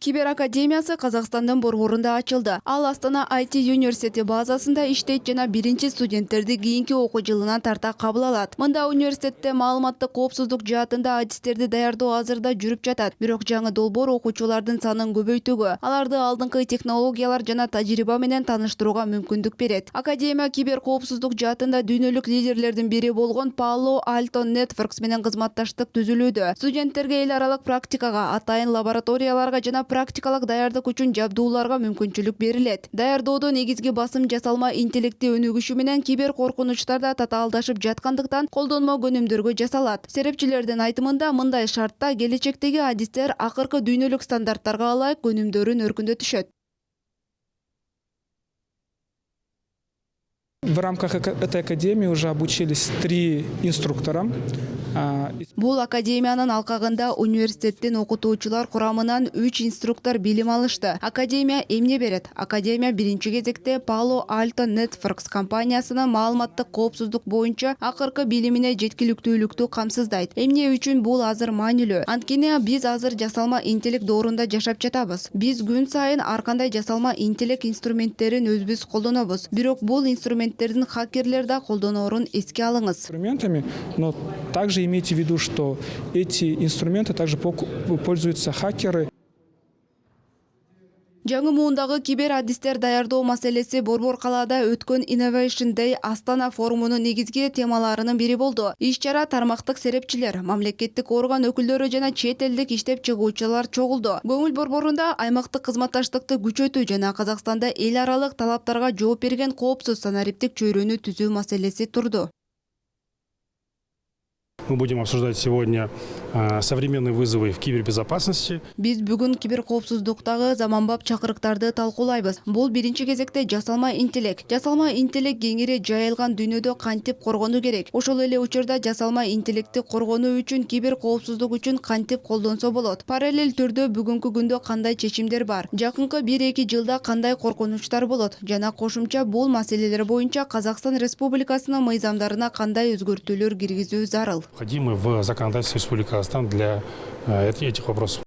Кибер академиясы Казакстандын борборунда ачылды. Ал Астана IT университети базасында иштейт жана биринчи студенттерди кийинки окуу жылына тарта кабыл алат. Мында университетте маалыматтык коопсуздук жаатында адистерди даярдоо азырда жүрүп жатат. Бирок жаңы долбоор окуучулардын санын көбөйтүүгө, аларды алдыңкы технологиялар жана тажрыйба менен тааныштырууга мүмкүндүк берет. Академия кибер коопсуздук жаатында дүйнөлүк лидерлердин бири болгон Palo Alto Networks менен кызматташтык түзүлүүдө. Студенттерге эл аралык практикага, атайын лабораторияларга жана практикалык даярдык үчүн жабдууларга мүмкүнчүлүк берилет. Даярдоодо негизги басым жасалма интеллекти өнүгүшү менен кибер коркунучтар да татаалдашып жаткандыктан колдонмо көнүмдөргө жасалат. Серепчилердин айтымында мындай шартта келечектеги адистер акыркы дүйнөлүк стандарттарга ылайык көнүмдөрүн өркүндөтүшөт. В рамках этой академии уже обучились 3 инструктора. Бул академиянын алкагында университеттин окутуучулар курамынан 3 инструктор билим алышты. Академия эмне берет? Академия биринчи кезекте Palo Alto Networks компаниясынын маалыматтык коопсуздук боюнча акыркы билимине жеткиликтүүлүктү камсыздайт. Эмне үчүн бул азыр маанилүү? Анткени биз азыр жасалма интеллект доорунда жашап жатабыз. Биз күн сайын ар кандай жасалма интеллект инструменттерин өзүбүз колдонобуз. Бирок бул инструменттердин хакерлер да колдоноорун эске алыңыз. Инструментами, но также имейте в виду, что эти инструменты также пользуются хакеры. Жаңы муундагы кибер адистер даярдоо маселеси Борбор калаада өткөн Innovation Day Астана форумунун негизги темаларынын бири болду. Иш-чара тармактык серепчилер, мамлекеттик орган өкүлдөрү жана чет элдик иштеп чыгуучулар чогулду. Көңүл борборунда аймактык кызматташтыкты күчөтүү жана Казакстанда эл аралык талаптарга жооп берген коопсуз санариптик чөйрөнү түзүү маселеси турду. Мы будем обсуждать сегодня современные вызовы в кибербезопасности. Биз бүгүн кибер коопсуздуктагы заманбап чакырыктарды талкуулайбыз. Бул биринчи кезекте жасалма интеллект. Жасалма интеллект кеңири жайылган дүйнөдө кантип коргонуу керек? Ошол эле учурда жасалма интеллектти коргонуу үчүн кибер коопсуздук үчүн кантип колдонсо болот? Параллель түрдө бүгүнкү күндө кандай чечимдер бар? Жакынкы 1-2 жылда кандай коркунучтар болот? Жана кошумча бул маселелер боюнча Казакстан Республикасынын мыйзамдарына кандай өзгөртүүлөр киргизүү зарыл? Необходимы в законодательстве Республики Казахстан для этих вопросов.